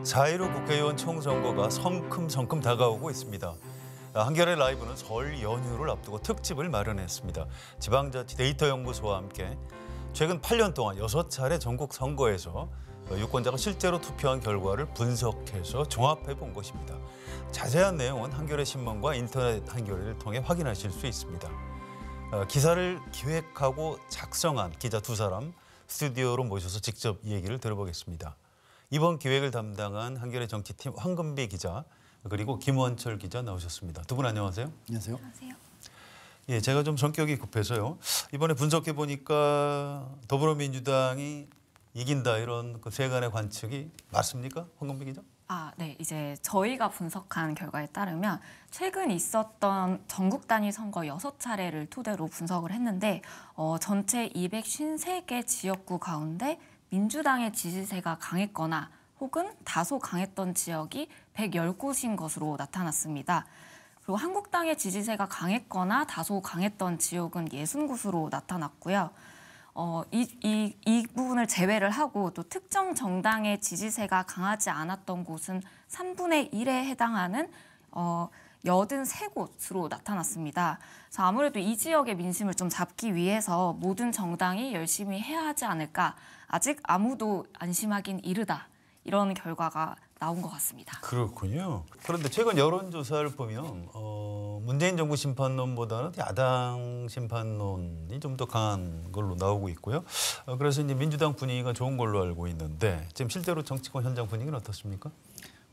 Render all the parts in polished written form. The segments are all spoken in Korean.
4.15 국회의원 총선거가 성큼성큼 다가오고 있습니다. 한겨레 라이브는 설 연휴를 앞두고 특집을 마련했습니다. 지방자치 데이터연구소와 함께 최근 8년 동안 6차례 전국 선거에서 유권자가 실제로 투표한 결과를 분석해서 종합해 본 것입니다. 자세한 내용은 한겨레 신문과 인터넷 한겨레를 통해 확인하실 수 있습니다. 기사를 기획하고 작성한 기자 두 사람 스튜디오로 모셔서 직접 얘기를 들어보겠습니다. 이번 기획을 담당한 한겨레 정치팀 황금비 기자 그리고 김원철 기자 나오셨습니다. 두 분 안녕하세요. 안녕하세요. 안녕하세요. 예, 제가 좀 성격이 급해서요. 이번에 분석해 보니까 더불어민주당이 이긴다 이런 그 세간의 관측이 맞습니까, 황금비 기자? 네. 이제 저희가 분석한 결과에 따르면 최근 있었던 전국 단위 선거 6차례를 토대로 분석을 했는데 전체 253개 지역구 가운데 민주당의 지지세가 강했거나 혹은 다소 강했던 지역이 110곳인 것으로 나타났습니다. 그리고 한국당의 지지세가 강했거나 다소 강했던 지역은 60곳으로 나타났고요. 이 부분을 제외를 하고 또 특정 정당의 지지세가 강하지 않았던 곳은 3분의 1에 해당하는 83곳으로 나타났습니다. 그래서 아무래도 이 지역의 민심을 좀 잡기 위해서 모든 정당이 열심히 해야 하지 않을까. 아직 아무도 안심하긴 이르다. 이런 결과가 나온 것 같습니다. 그렇군요. 그런데 최근 여론조사를 보면 문재인 정부 심판론보다는 야당 심판론이 좀 더 강한 걸로 나오고 있고요. 그래서 이제 민주당 분위기가 좋은 걸로 알고 있는데 지금 실제로 정치권 현장 분위기는 어떻습니까?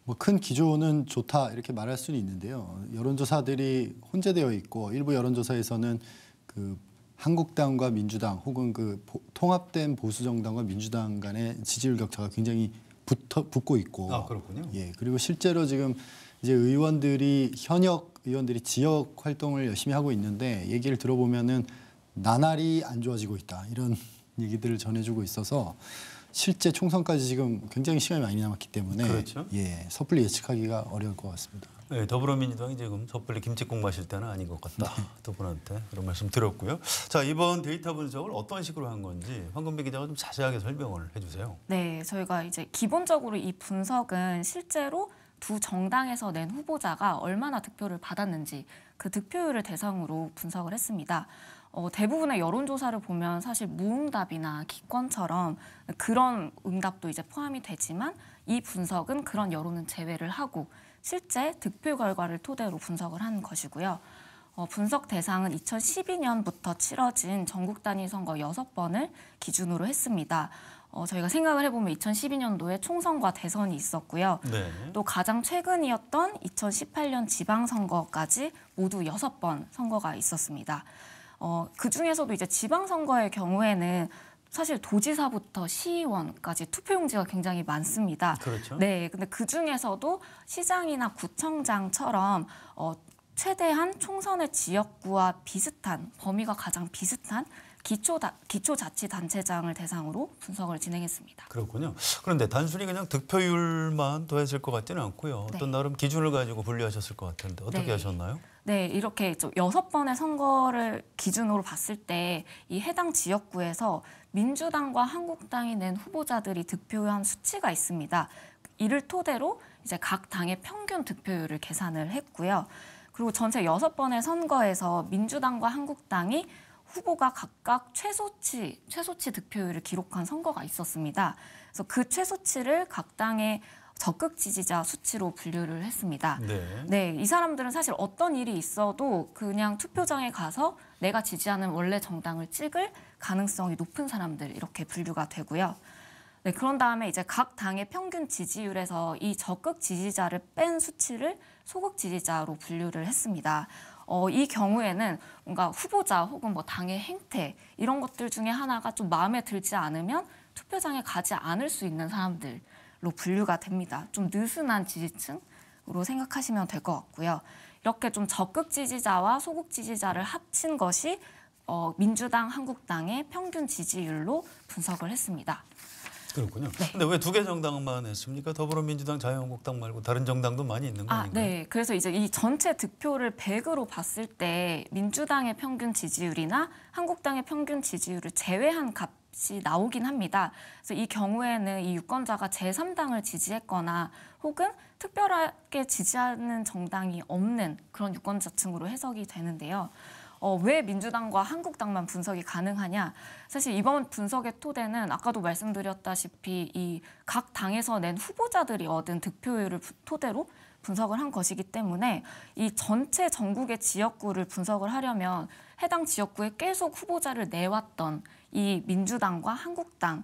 뭐 큰 기조는 좋다 이렇게 말할 수는 있는데요. 여론조사들이 혼재되어 있고 일부 여론조사에서는 그 한국당과 민주당 혹은 그 통합된 보수 정당과 민주당 간의 지지율 격차가 굉장히 붙고 있고. 그렇군요. 예, 그리고 실제로 지금 이제 현역 의원들이 지역 활동을 열심히 하고 있는데 얘기를 들어보면은 나날이 안 좋아지고 있다 이런 얘기들을 전해주고 있어서 실제 총선까지 지금 굉장히 시간이 많이 남았기 때문에 그렇죠. 예, 섣불리 예측하기가 어려울 것 같습니다. 네, 더불어민주당이 지금 섣불리 김치국 마실 때는 아닌 것 같다. 두 분한테 그런 말씀 드렸고요. 자, 이번 데이터 분석을 어떤 식으로 한 건지 황금비 기자가 좀 자세하게 설명을 해주세요. 네, 저희가 이제 기본적으로 이 분석은 실제로 두 정당에서 낸 후보자가 얼마나 득표를 받았는지 그 득표율을 대상으로 분석을 했습니다. 대부분의 여론조사를 보면 사실 무응답이나 기권처럼 그런 응답도 이제 포함이 되지만 이 분석은 그런 여론은 제외를 하고 실제 득표 결과를 토대로 분석을 한 것이고요. 분석 대상은 2012년부터 치러진 전국 단위 선거 6번을 기준으로 했습니다. 저희가 생각을 해보면 2012년도에 총선과 대선이 있었고요. 네. 또 가장 최근이었던 2018년 지방선거까지 모두 6번 선거가 있었습니다. 그중에서도 이제 지방선거의 경우에는 사실 도지사부터 시의원까지 투표용지가 굉장히 많습니다. 그렇죠. 네, 근데 그중에서도 시장이나 구청장처럼 최대한 총선의 지역구와 비슷한 범위가 가장 비슷한 기초자치단체장을 대상으로 분석을 진행했습니다. 그렇군요. 그런데 단순히 그냥 득표율만 더했을 것 같지는 않고요. 어떤 네. 나름 기준을 가지고 분류하셨을 것 같은데 어떻게 네. 하셨나요? 네, 이렇게 6번의 선거를 기준으로 봤을 때 이 해당 지역구에서 민주당과 한국당이 낸 후보자들이 득표한 수치가 있습니다. 이를 토대로 이제 각 당의 평균 득표율을 계산을 했고요. 그리고 전체 6번의 선거에서 민주당과 한국당이 후보가 각각 최소치 득표율을 기록한 선거가 있었습니다. 그래서 그 최소치를 각 당의 적극 지지자 수치로 분류를 했습니다. 네, 이 사람들은 사실 어떤 일이 있어도 그냥 투표장에 가서 내가 지지하는 원래 정당을 찍을 가능성이 높은 사람들 이렇게 분류가 되고요. 네, 그런 다음에 이제 각 당의 평균 지지율에서 이 적극 지지자를 뺀 수치를 소극 지지자로 분류를 했습니다. 이 경우에는 뭔가 후보자 혹은 뭐 당의 행태 이런 것들 중에 하나가 좀 마음에 들지 않으면 투표장에 가지 않을 수 있는 사람들로 분류가 됩니다. 좀 느슨한 지지층으로 생각하시면 될 것 같고요. 이렇게 좀 적극 지지자와 소극 지지자를 합친 것이 민주당, 한국당의 평균 지지율로 분석을 했습니다. 그렇군요. 네. 근데 왜 두 개 정당만 했습니까? 더불어민주당, 자유한국당 말고 다른 정당도 많이 있는 거 아닌가요? 네. 그래서 이제 이 전체 득표를 100으로 봤을 때 민주당의 평균 지지율이나 한국당의 평균 지지율을 제외한 값 나오긴 합니다. 그래서 이 경우에는 이 유권자가 제3당을 지지했거나 혹은 특별하게 지지하는 정당이 없는 그런 유권자층으로 해석이 되는데요. 왜 민주당과 한국당만 분석이 가능하냐? 사실 이번 분석의 토대는 아까도 말씀드렸다시피 이 각 당에서 낸 후보자들이 얻은 득표율을 토대로 분석을 한 것이기 때문에 이 전체 전국의 지역구를 분석을 하려면 해당 지역구에 계속 후보자를 내왔던 이 민주당과 한국당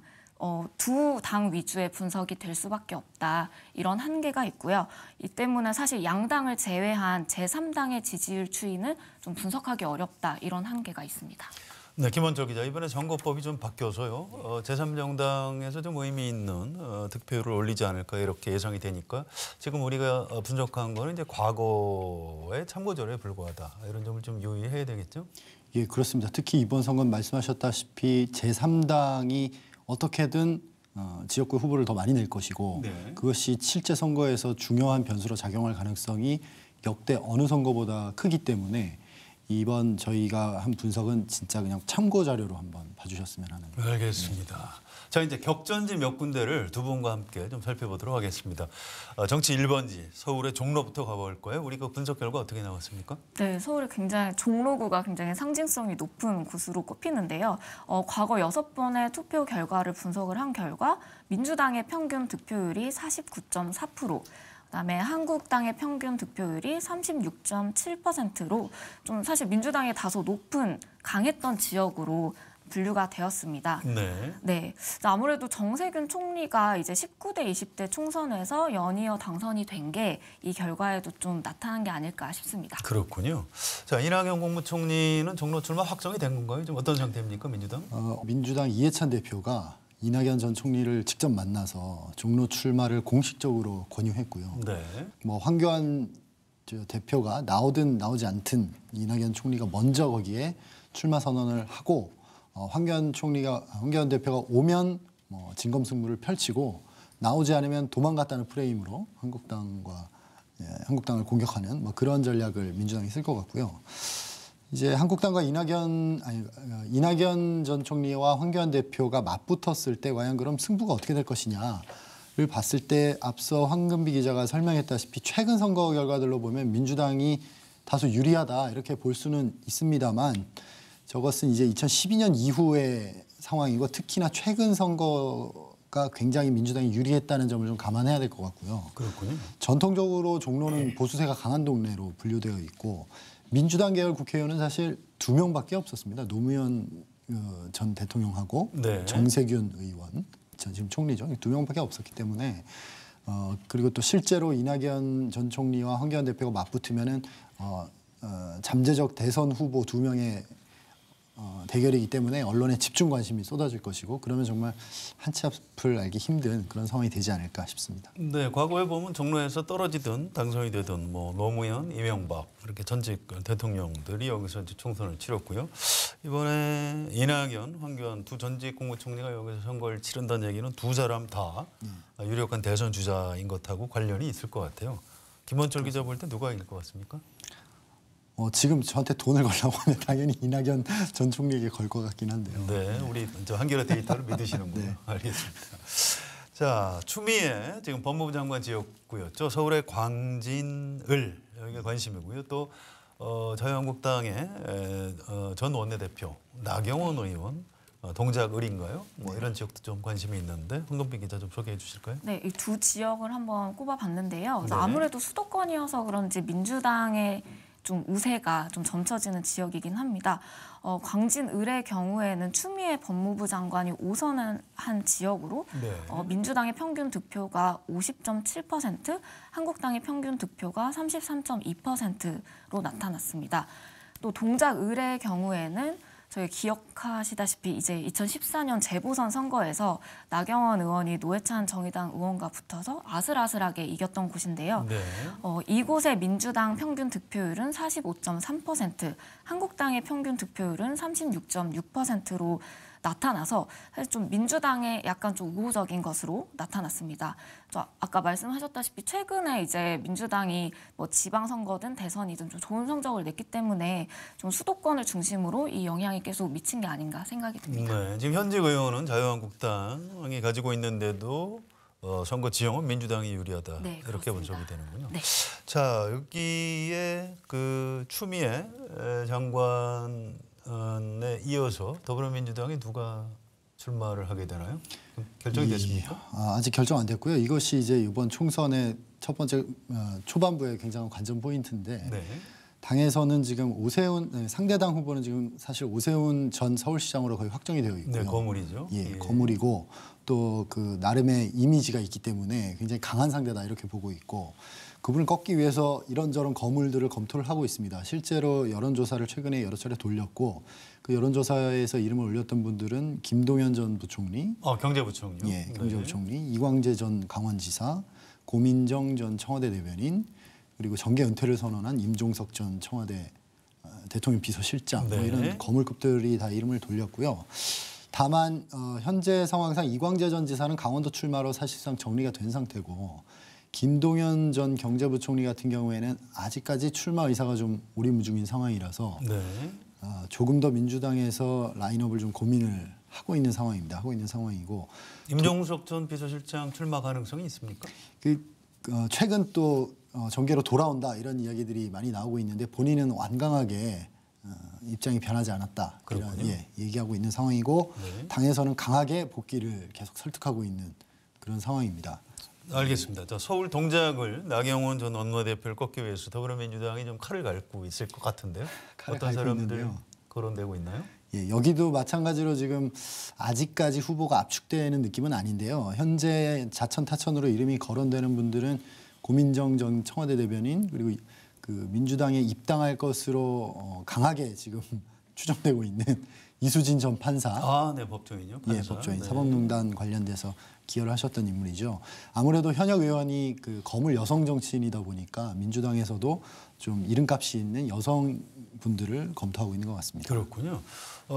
두 당 위주의 분석이 될 수밖에 없다. 이런 한계가 있고요. 이 때문에 사실 양당을 제외한 제3당의 지지율 추이는 좀 분석하기 어렵다. 이런 한계가 있습니다. 네, 김원철 기자. 이번에 선거법이 좀 바뀌어서요. 제3정당에서 좀 의미 있는 득표율을 올리지 않을까 이렇게 예상이 되니까 지금 우리가 분석한 거는 이제 과거의 참고절에 불과하다. 이런 점을 좀 유의해야 되겠죠? 예, 그렇습니다. 특히 이번 선거는 말씀하셨다시피 제3당이 어떻게든 지역구 후보를 더 많이 낼 것이고 네. 그것이 실제 선거에서 중요한 변수로 작용할 가능성이 역대 어느 선거보다 크기 때문에 이번 저희가 한 분석은 진짜 그냥 참고 자료로 한번 봐주셨으면 하는. 알겠습니다. 자, 이제 격전지 몇 군데를 두 분과 함께 좀 살펴보도록 하겠습니다. 정치 1번지 서울의 종로부터 가볼 거예요. 우리 그 분석 결과 어떻게 나왔습니까? 네, 서울이 굉장히 종로구가 굉장히 상징성이 높은 곳으로 꼽히는데요. 과거 6번의 투표 결과를 분석을 한 결과 민주당의 평균 득표율이 49.4%, 그다음에 한국당의 평균 득표율이 36.7%로 좀 사실 민주당이 다소 높은 강했던 지역으로 분류가 되었습니다. 네. 네, 아무래도 정세균 총리가 이제 19대 20대 총선에서 연이어 당선이 된 게 이 결과에도 좀 나타난 게 아닐까 싶습니다. 그렇군요. 자, 이낙연 국무총리는 종로 출마 확정이 된 건가요? 좀 어떤 상태입니까, 민주당? 민주당 이해찬 대표가 이낙연 전 총리를 직접 만나서 종로 출마를 공식적으로 권유했고요. 네. 뭐 황교안 대표가 나오든 나오지 않든 이낙연 총리가 먼저 거기에 출마 선언을 하고 황교안 대표가 오면 뭐 진검승부를 펼치고 나오지 않으면 도망갔다는 프레임으로 한국당을 공격하는 뭐 그런 전략을 민주당이 쓸 것 같고요. 이제 한국당과 이낙연 전 총리와 황교안 대표가 맞붙었을 때 과연 그럼 승부가 어떻게 될 것이냐를 봤을 때 앞서 황금비 기자가 설명했다시피 최근 선거 결과들로 보면 민주당이 다소 유리하다 이렇게 볼 수는 있습니다만 저것은 이제 2012년 이후의 상황이고 특히나 최근 선거가 굉장히 민주당이 유리했다는 점을 좀 감안해야 될 것 같고요. 그렇군요. 전통적으로 종로는 보수세가 강한 동네로 분류되어 있고 민주당 계열 국회의원은 사실 2명밖에 없었습니다. 노무현 전 대통령하고 네. 정세균 의원, 지금 총리죠. 2명밖에 없었기 때문에 그리고 또 실제로 이낙연 전 총리와 황교안 대표가 맞붙으면은 잠재적 대선 후보 2명의 대결이기 때문에 언론의 집중 관심이 쏟아질 것이고 그러면 정말 한 치 앞을 알기 힘든 그런 상황이 되지 않을까 싶습니다. 네, 과거에 보면 종로에서 떨어지든 당선이 되든 뭐 노무현, 이명박 이렇게 전직 대통령들이 여기서 이제 총선을 치렀고요. 이번에 이낙연, 황교안 두 전직 국무총리가 여기서 선거를 치른다는 얘기는 두 사람 다 유력한 대선 주자인 것하고 관련이 있을 것 같아요. 김원철 기자 볼 때 누가 이길 것 같습니까? 지금 저한테 돈을 걸라고 하면 당연히 이낙연 전 총리에게 걸 것 같긴 한데요. 네, 우리 저 한겨레 데이터를 믿으시는군요. 네. 알겠습니다. 자, 추미애 지금 법무부 장관 지역구였죠. 서울의 광진을 여기가 관심이고요. 또 자유한국당의 전 원내대표 나경원 의원 동작을인가요? 뭐 이런 지역도 좀 관심이 있는데 황금비 기자 좀 소개해 주실까요? 네, 이 두 지역을 한번 꼽아봤는데요. 네. 아무래도 수도권이어서 그런지 민주당의 좀 우세가 좀 점쳐지는 지역이긴 합니다. 광진을의 경우에는 추미애 법무부 장관이 5선을 한 지역으로 네. 민주당의 평균 득표가 50.7%, 한국당의 평균 득표가 33.2%로 나타났습니다. 또 동작을의 경우에는 저희 기억하시다시피 이제 2014년 재보선 선거에서 나경원 의원이 노회찬 정의당 의원과 붙어서 아슬아슬하게 이겼던 곳인데요. 네. 이곳의 민주당 평균 득표율은 45.3%, 한국당의 평균 득표율은 36.6%로 나타나서 사실 좀 민주당에 약간 좀 우호적인 것으로 나타났습니다. 아까 말씀하셨다시피 최근에 이제 민주당이 뭐 지방선거든 대선이든 좀 좋은 성적을 냈기 때문에 좀 수도권을 중심으로 이 영향이 계속 미친 게 아닌가 생각이 듭니다. 네, 지금 현직 의원은 자유한국당이 가지고 있는데도 선거 지형은 민주당이 유리하다. 네, 이렇게 그렇습니다. 분석이 되는군요. 네. 자, 여기에 그 추미애 장관에 이어서 더불어민주당이 누가 출마를 하게 되나요? 결정이 됐습니까? 아직 결정 안 됐고요. 이것이 이제 이번 총선의 첫 번째 초반부에 굉장한 관전 포인트인데 네. 당에서는 지금 상대당 후보는 지금 사실 오세훈 전 서울시장으로 거의 확정이 되어 있고요. 네, 거물이죠. 예, 거물이고 또 그 나름의 이미지가 있기 때문에 굉장히 강한 상대다 이렇게 보고 있고 그분을 꺾기 위해서 이런저런 거물들을 검토를 하고 있습니다. 실제로 여론조사를 최근에 여러 차례 돌렸고 그 여론조사에서 이름을 올렸던 분들은 김동연 전 부총리, 경제부총리요. 예, 경제부총리, 이광재 전 강원지사, 고민정 전 청와대 대변인, 그리고 정계 은퇴를 선언한 임종석 전 청와대 대통령 비서실장 네. 뭐 이런 거물급들이 다 이름을 돌렸고요. 다만 현재 상황상 이광재 전 지사는 강원도 출마로 사실상 정리가 된 상태고 김동연 전 경제부총리 같은 경우에는 아직까지 출마 의사가 좀 오리무중인 상황이라서 네. 조금 더 민주당에서 라인업을 좀 고민을 하고 있는 상황입니다. 하고 있는 상황이고 임종석 전 비서실장 출마 가능성이 있습니까? 최근 또 정계로 돌아온다 이런 이야기들이 많이 나오고 있는데 본인은 완강하게 입장이 변하지 않았다. 이런, 얘기하고 있는 상황이고 네. 당에서는 강하게 복귀를 계속 설득하고 있는 그런 상황입니다. 알겠습니다. 자, 서울 동작을 나경원 전 원내대표를 꺾기 위해서 더불어민주당이 좀 칼을 갈고 있을 것 같은데요. 칼을 어떤 갈고 사람들 있는데요. 거론되고 있나요? 예, 여기도 마찬가지로 지금 아직까지 후보가 압축되는 느낌은 아닌데요. 현재 자천타천으로 이름이 거론되는 분들은 고민정 전 청와대 대변인 그리고 그 민주당에 입당할 것으로 강하게 지금 추정되고 있는 이수진 전 판사. 네, 법조인요. 판사. 예, 법조인 네. 사법농단 관련돼서 기여를 하셨던 인물이죠. 아무래도 현역 의원이 그 거물 여성 정치인이다 보니까 민주당에서도 좀 이름값이 있는 여성분들을 검토하고 있는 것 같습니다. 그렇군요.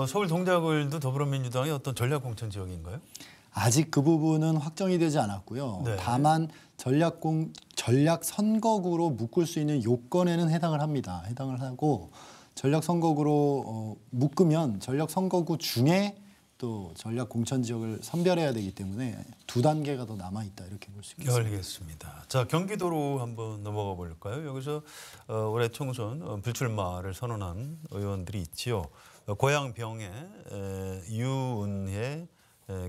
서울 동작을도 더불어민주당의 어떤 전략 공천 지역인가요? 아직 그 부분은 확정이 되지 않았고요. 네. 다만 전략 선거구로 묶을 수 있는 요건에는 해당을 합니다. 해당을 하고 전략 선거구로 묶으면 전략 선거구 중에 또 전략 공천 지역을 선별해야 되기 때문에 두 단계가 더 남아 있다 이렇게 볼 수 있겠습니다. 알겠습니다. 자, 경기도로 한번 넘어가 볼까요? 여기서 올해 총선 불출마를 선언한 의원들이 있지요. 고양병의 유은혜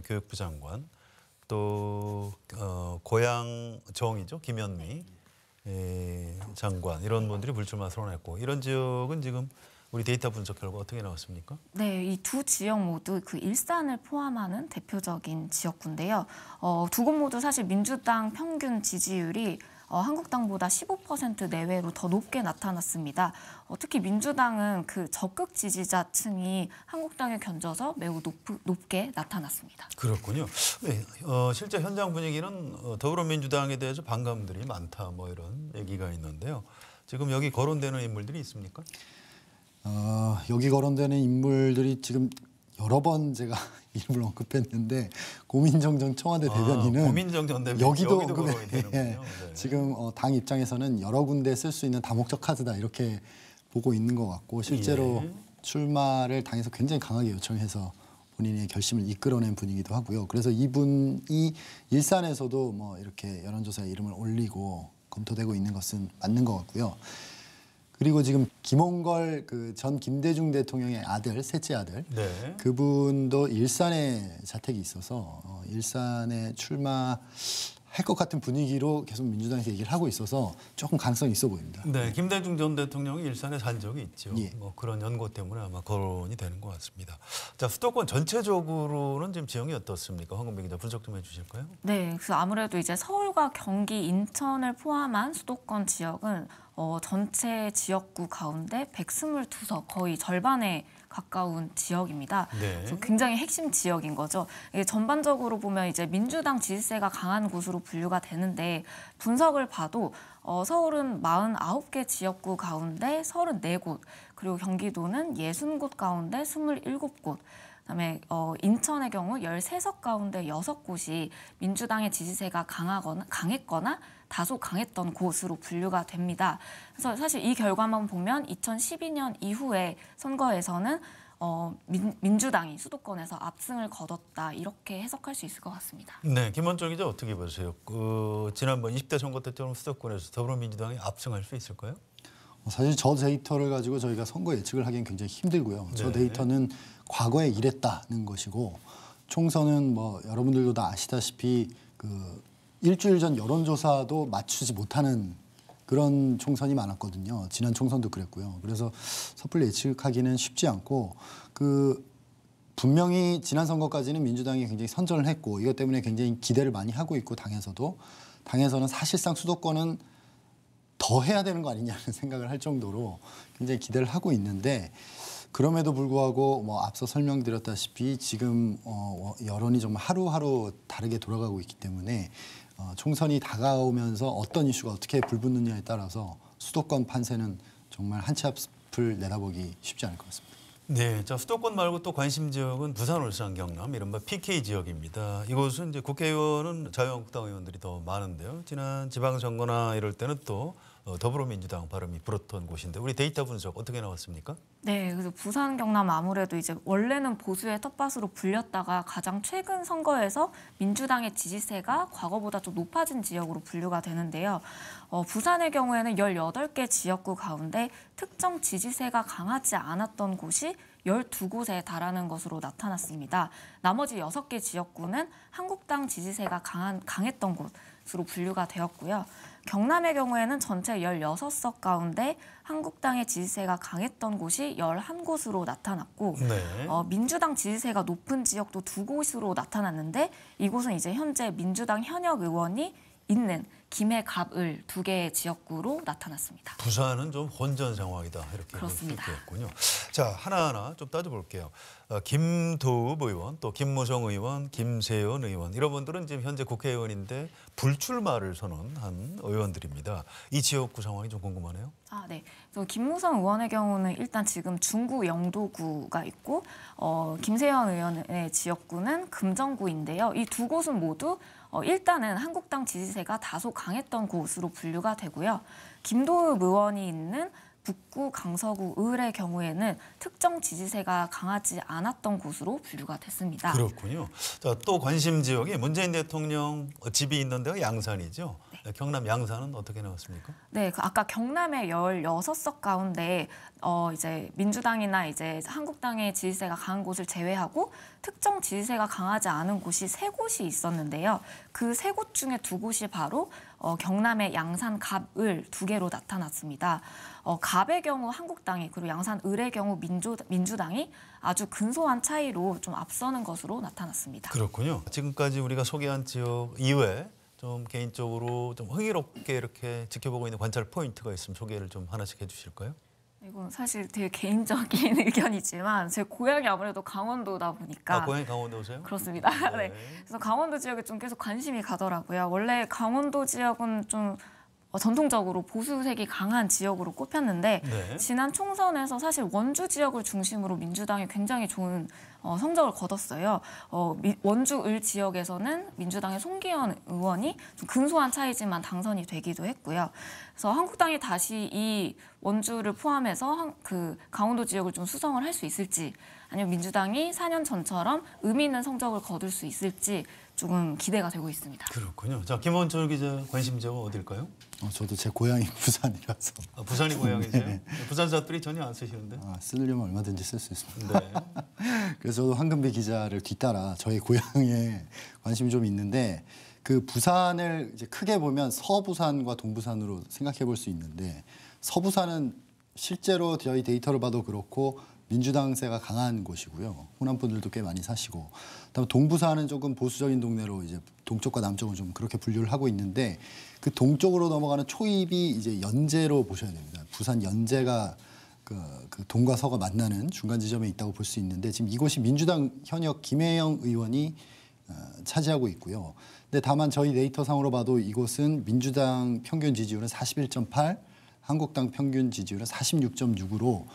교육부 장관, 또 고양정이죠 김현미 장관 이런 분들이 불출마 선언했고 이런 지역은 지금 우리 데이터 분석 결과 어떻게 나왔습니까? 네, 이 두 지역 모두 그 일산을 포함하는 대표적인 지역구인데요. 두 곳 모두 사실 민주당 평균 지지율이 한국당보다 15% 내외로 더 높게 나타났습니다. 특히 민주당은 그 적극 지지자층이 한국당에 견져서 매우 높게 나타났습니다. 그렇군요. 네, 실제 현장 분위기는 더불어민주당에 대해서 반감들이 많다 뭐 이런 얘기가 있는데요. 지금 여기 거론되는 인물들이 있습니까? 여기 거론되는 인물들이 지금 여러 번 제가 이름을 언급했는데 고민정 전 청와대 대변인은 고민정 전 대변인 여기도 거론이 되는군요. 네. 지금 당 입장에서는 여러 군데 쓸 수 있는 다목적 카드다 이렇게 보고 있는 것 같고 실제로 출마를 당에서 굉장히 강하게 요청해서 본인의 결심을 이끌어낸 분이기도 하고요. 그래서 이분이 일산에서도 뭐 이렇게 여론조사에 이름을 올리고 검토되고 있는 것은 맞는 것 같고요. 그리고 지금 김홍걸 그 전 김대중 대통령의 아들, 셋째 아들, 네. 그분도 일산에 자택이 있어서 일산에 출마할 것 같은 분위기로 계속 민주당에서 얘기를 하고 있어서 조금 가능성이 있어 보입니다. 네, 김대중 전 대통령이 일산에 산 적이 있죠. 예. 뭐 그런 연고 때문에 아마 거론이 되는 것 같습니다. 자, 수도권 전체적으로는 지금 지형이 어떻습니까? 황금배 기자 분석 좀 해주실까요? 네, 그래서 아무래도 이제 서울과 경기, 인천을 포함한 수도권 지역은 전체 지역구 가운데 122석, 거의 절반에 가까운 지역입니다. 네. 그래서 굉장히 핵심 지역인 거죠. 이게 전반적으로 보면 이제 민주당 지지세가 강한 곳으로 분류가 되는데 분석을 봐도 서울은 49개 지역구 가운데 34곳, 그리고 경기도는 60곳 가운데 27곳, 그다음에 인천의 경우 13석 가운데 6곳이 민주당의 지지세가 강했거나 다소 강했던 곳으로 분류가 됩니다. 그래서 사실 이 결과만 보면 2012년 이후의 선거에서는 민주당이 수도권에서 압승을 거뒀다 이렇게 해석할 수 있을 것 같습니다. 네, 김원정 기자 어떻게 보세요? 지난번 20대 선거 때처럼 수도권에서 더불어민주당이 압승할 수 있을까요? 사실 저 데이터를 가지고 저희가 선거 예측을 하기엔 굉장히 힘들고요. 저 네. 데이터는 과거에 이랬다는 것이고 총선은 뭐 여러분들도 다 아시다시피 그 일주일 전 여론조사도 맞추지 못하는 그런 총선이 많았거든요. 지난 총선도 그랬고요. 그래서 섣불리 예측하기는 쉽지 않고 분명히 지난 선거까지는 민주당이 굉장히 선전을 했고 이것 때문에 굉장히 기대를 많이 하고 있고 당에서는 사실상 수도권은 더 해야 되는 거 아니냐는 생각을 할 정도로 굉장히 기대를 하고 있는데 그럼에도 불구하고 뭐 앞서 설명드렸다시피 지금 여론이 정말 하루하루 다르게 돌아가고 있기 때문에 총선이 다가오면서 어떤 이슈가 어떻게 불붙느냐에 따라서 수도권 판세는 정말 한 치 앞을 내다보기 쉽지 않을 것 같습니다. 네, 자 수도권 말고 또 관심 지역은 부산, 울산, 경남 이른바 PK 지역입니다. 이곳은 이제 국회의원은 자유한국당 의원들이 더 많은데요. 지난 지방선거나 이럴 때는 또 더불어민주당 발음이 불었던 곳인데 우리 데이터 분석 어떻게 나왔습니까? 네, 그래서 부산, 경남 아무래도 이제 원래는 보수의 텃밭으로 불렸다가 가장 최근 선거에서 민주당의 지지세가 과거보다 좀 높아진 지역으로 분류가 되는데요. 부산의 경우에는 18개 지역구 가운데 특정 지지세가 강하지 않았던 곳이 12곳에 달하는 것으로 나타났습니다. 나머지 6개 지역구는 한국당 지지세가 강했던 곳으로 분류가 되었고요. 경남의 경우에는 전체 16석 가운데 한국당의 지지세가 강했던 곳이 11곳으로 나타났고 네. 민주당 지지세가 높은 지역도 2곳으로 나타났는데 이곳은 이제 현재 민주당 현역 의원이 있는 김해, 갑을 2개의 지역구로 나타났습니다. 부산은 좀 혼전 상황이다 이렇게 볼 수 있겠군요. 자 하나하나 좀 따져볼게요. 김도읍 의원, 또 김무성 의원, 김세연 의원 이런 분들은 지금 현재 국회의원인데 불출마를 선언한 의원들입니다. 이 지역구 상황이 좀 궁금하네요. 네. 그래서 김무성 의원의 경우는 일단 지금 중구 영도구가 있고 김세연 의원의 지역구는 금정구인데요. 이 2곳은 모두 일단은 한국당 지지세가 다소 강했던 곳으로 분류가 되고요. 김도읍 의원이 있는 북구, 강서구, 을의 경우에는 특정 지지세가 강하지 않았던 곳으로 분류가 됐습니다. 그렇군요. 자, 또 관심 지역이 문재인 대통령 집이 있는 데가 양산이죠. 네. 경남 양산은 어떻게 나왔습니까? 네, 아까 경남의 16석 가운데 이제 민주당이나 이제 한국당의 지지세가 강한 곳을 제외하고 특정 지지세가 강하지 않은 곳이 3곳이 있었는데요. 그 3곳 중에 2곳이 바로 경남의 양산, 갑, 을 2개로 나타났습니다. 갑의 경우 한국당이 그리고 양산, 을의 경우 민주당이 아주 근소한 차이로 좀 앞서는 것으로 나타났습니다. 그렇군요. 지금까지 우리가 소개한 지역 이외에 좀 개인적으로 좀 흥미롭게 이렇게 지켜보고 있는 관찰 포인트가 있으면 소개를 좀 하나씩 해주실까요? 이건 사실 되게 개인적인 의견이지만 제 고향이 아무래도 강원도다 보니까 고향이 강원도세요? 그렇습니다. 네. 네. 그래서 강원도 지역에 좀 계속 관심이 가더라고요. 원래 강원도 지역은 좀 전통적으로 보수색이 강한 지역으로 꼽혔는데 네. 지난 총선에서 사실 원주 지역을 중심으로 민주당이 굉장히 좋은 성적을 거뒀어요. 원주 을 지역에서는 민주당의 송기현 의원이 좀 근소한 차이지만 당선이 되기도 했고요. 그래서 한국당이 다시 이 원주를 포함해서 그 강원도 지역을 좀 수성을 할 수 있을지 아니면 민주당이 4년 전처럼 의미 있는 성적을 거둘 수 있을지 조금 기대가 되고 있습니다. 그렇군요. 자, 김원철 기자 관심 지역은 어딜까요? 저도 제 고향이 부산이라서. 부산이 고향이세요? 네. 부산 사투리 전혀 안 쓰시는데? 쓰려면 얼마든지 쓸 수 있습니다. 네. 그래서 저도 황금비 기자를 뒤따라 저희 고향에 관심이 좀 있는데 그 부산을 이제 크게 보면 서부산과 동부산으로 생각해 볼 수 있는데 서부산은 실제로 저희 데이터를 봐도 그렇고 민주당세가 강한 곳이고요. 호남 분들도 꽤 많이 사시고, 그다음에 동부산은 조금 보수적인 동네로 이제 동쪽과 남쪽은 좀 그렇게 분류를 하고 있는데 그 동쪽으로 넘어가는 초입이 이제 연제로 보셔야 됩니다. 부산 연제가 그 동과 서가 만나는 중간 지점에 있다고 볼 수 있는데 지금 이곳이 민주당 현역 김혜영 의원이 차지하고 있고요. 근데 다만 저희 데이터상으로 봐도 이곳은 민주당 평균 지지율은 41.8, 한국당 평균 지지율은 46.6으로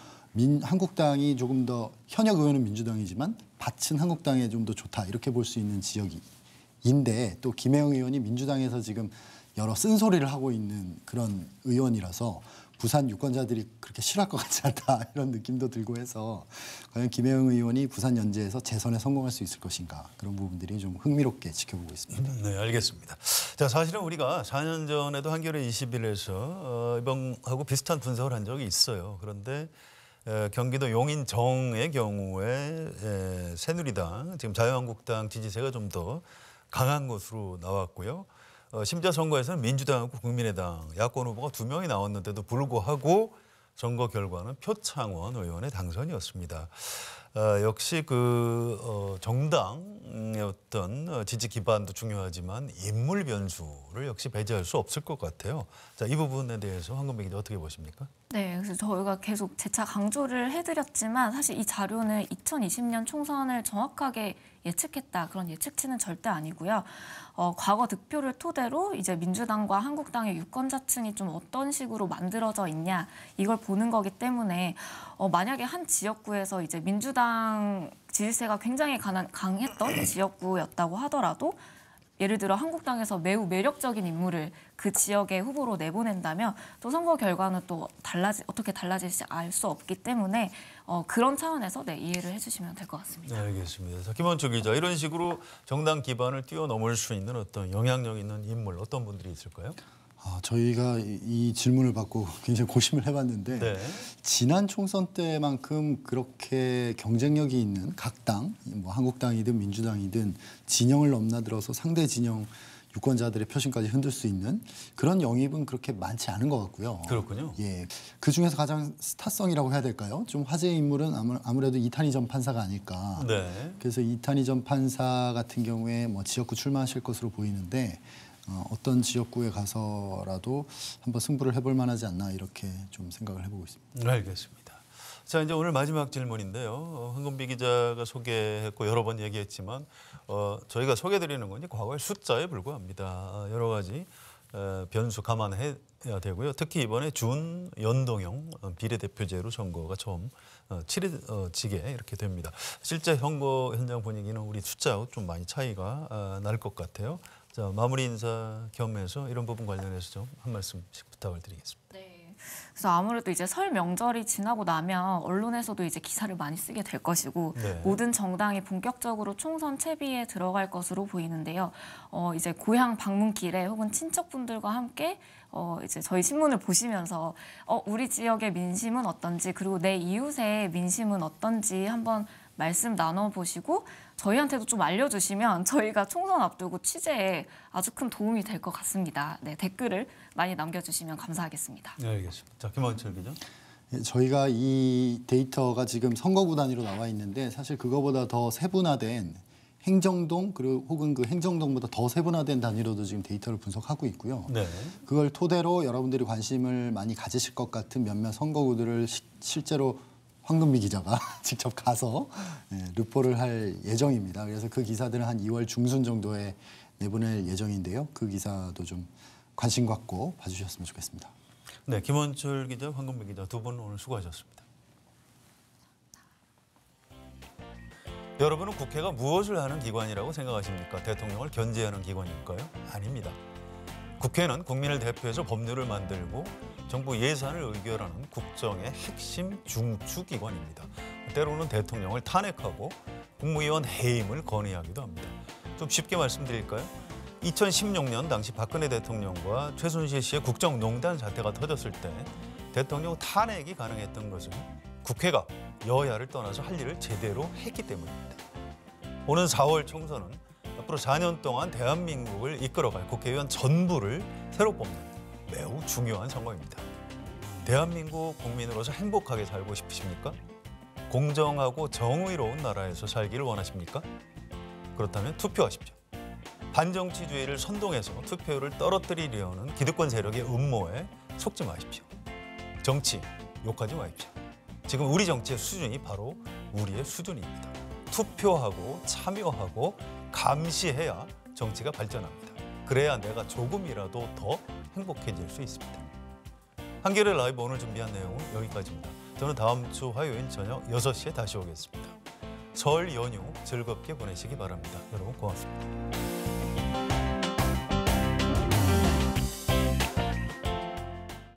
한국당이 조금 더 현역 의원은 민주당이지만 밭은 한국당에 좀 더 좋다 이렇게 볼 수 있는 지역인데 또 김혜영 의원이 민주당에서 지금 여러 쓴소리를 하고 있는 그런 의원이라서 부산 유권자들이 그렇게 싫어할 것 같지 않다 이런 느낌도 들고 해서 과연 김혜영 의원이 부산 연재에서 재선에 성공할 수 있을 것인가 그런 부분들이 좀 흥미롭게 지켜보고 있습니다. 네, 알겠습니다. 자, 사실은 우리가 4년 전에도 한겨레 21에서 이번하고 비슷한 분석을 한 적이 있어요. 그런데 경기도 용인정의 경우에 새누리당, 지금 자유한국당 지지세가 좀 더 강한 것으로 나왔고요. 심지어 선거에서는 민주당하고 국민의당 야권 후보가 2명이 나왔는데도 불구하고 선거 결과는 표창원 의원의 당선이었습니다. 역시 정당의 어떤 지지 기반도 중요하지만 인물 변수를 역시 배제할 수 없을 것 같아요. 자, 이 부분에 대해서 황금배 기자 어떻게 보십니까? 네, 그래서 저희가 계속 재차 강조를 해드렸지만 사실 이 자료는 2020년 총선을 정확하게 예측했다 그런 예측치는 절대 아니고요. 과거 득표를 토대로 이제 민주당과 한국당의 유권자층이 좀 어떤 식으로 만들어져 있냐 이걸 보는 거기 때문에 만약에 한 지역구에서 이제 민주당 지지세가 굉장히 강했던 지역구였다고 하더라도 예를 들어 한국당에서 매우 매력적인 인물을 그 지역의 후보로 내보낸다면 또 선거 결과는 또 어떻게 달라질지 알 수 없기 때문에 그런 차원에서 이해를 해주시면 될 것 같습니다. 네, 알겠습니다. 자, 김원철 기자, 이런 식으로 정당 기반을 뛰어넘을 수 있는 어떤 영향력 있는 인물 어떤 분들이 있을까요? 저희가 이 질문을 받고 굉장히 고심을 해봤는데 네. 지난 총선 때만큼 그렇게 경쟁력이 있는 각 당, 뭐 한국당이든 민주당이든 진영을 넘나들어서 상대 진영 유권자들의 표심까지 흔들 수 있는 그런 영입은 그렇게 많지 않은 것 같고요. 그렇군요. 예, 그 중에서 가장 스타성이라고 해야 될까요? 좀 화제의 인물은 아무래도 이탄희 전 판사가 아닐까. 네. 그래서 이탄희 전 판사 같은 경우에 뭐 지역구 출마하실 것으로 보이는데. 어떤 지역구에 가서라도 한번 승부를 해볼 만하지 않나 이렇게 좀 생각을 해보고 있습니다. 알겠습니다. 자, 이제 오늘 마지막 질문인데요. 황금비 기자가 소개했고 여러 번 얘기했지만 저희가 소개드리는 건 과거의 숫자에 불과합니다. 여러 가지 변수 감안해야 되고요. 특히 이번에 준연동형 비례대표제로 선거가 처음 치러지게 이렇게 됩니다. 실제 선거 현장 분위기는 우리 숫자하고 좀 많이 차이가 날 것 같아요. 자, 마무리 인사 겸해서 이런 부분 관련해서 좀 한 말씀씩 부탁을 드리겠습니다. 네. 그래서 아무래도 이제 설 명절이 지나고 나면 언론에서도 이제 기사를 많이 쓰게 될 것이고 네. 모든 정당이 본격적으로 총선 채비에 들어갈 것으로 보이는데요. 이제 고향 방문길에 혹은 친척분들과 함께 이제 저희 신문을 보시면서 우리 지역의 민심은 어떤지 그리고 내 이웃의 민심은 어떤지 한번 말씀 나눠보시고 저희한테도 좀 알려주시면 저희가 총선 앞두고 취재에 아주 큰 도움이 될 것 같습니다. 네, 댓글을 많이 남겨주시면 감사하겠습니다. 네, 알겠습니다. 자, 김원철 기자. 저희가 이 데이터가 지금 선거구 단위로 나와 있는데 사실 그거보다 더 세분화된 행정동 그리고 혹은 그 행정동보다 더 세분화된 단위로도 지금 데이터를 분석하고 있고요. 네. 그걸 토대로 여러분들이 관심을 많이 가지실 것 같은 몇몇 선거구들을 실제로 황금비 기자가 직접 가서 르포를 할 예정입니다. 그래서 그 기사들은 한 2월 중순 정도에 내보낼 예정인데요. 그 기사도 좀 관심 갖고 봐주셨으면 좋겠습니다. 네, 김원철 기자, 황금비 기자 두 분 오늘 수고하셨습니다. 여러분은 국회가 무엇을 하는 기관이라고 생각하십니까? 대통령을 견제하는 기관일까요? 아닙니다. 국회는 국민을 대표해서 법률을 만들고 정부 예산을 의결하는 국정의 핵심 중추기관입니다. 때로는 대통령을 탄핵하고 국무위원 해임을 건의하기도 합니다. 좀 쉽게 말씀드릴까요? 2016년 당시 박근혜 대통령과 최순실 씨의 국정농단 사태가 터졌을 때 대통령 탄핵이 가능했던 것은 국회가 여야를 떠나서 할 일을 제대로 했기 때문입니다. 오는 4월 총선은 앞으로 4년 동안 대한민국을 이끌어갈 국회의원 전부를 새로 뽑는 매우 중요한 선거입니다. 대한민국 국민으로서 행복하게 살고 싶으십니까? 공정하고 정의로운 나라에서 살기를 원하십니까? 그렇다면 투표하십시오. 반정치주의를 선동해서 투표율을 떨어뜨리려는 기득권 세력의 음모에 속지 마십시오. 정치 욕하지 마십시오. 지금 우리 정치의 수준이 바로 우리의 수준입니다. 투표하고 참여하고 감시해야 정치가 발전합니다. 그래야 내가 조금이라도 더 행복해질 수 있습니다. 한겨레 라이브 오늘 준비한 내용은 여기까지입니다. 저는 다음 주 화요일 저녁 6시에 다시 오겠습니다. 설 연휴 즐겁게 보내시기 바랍니다. 여러분 고맙습니다.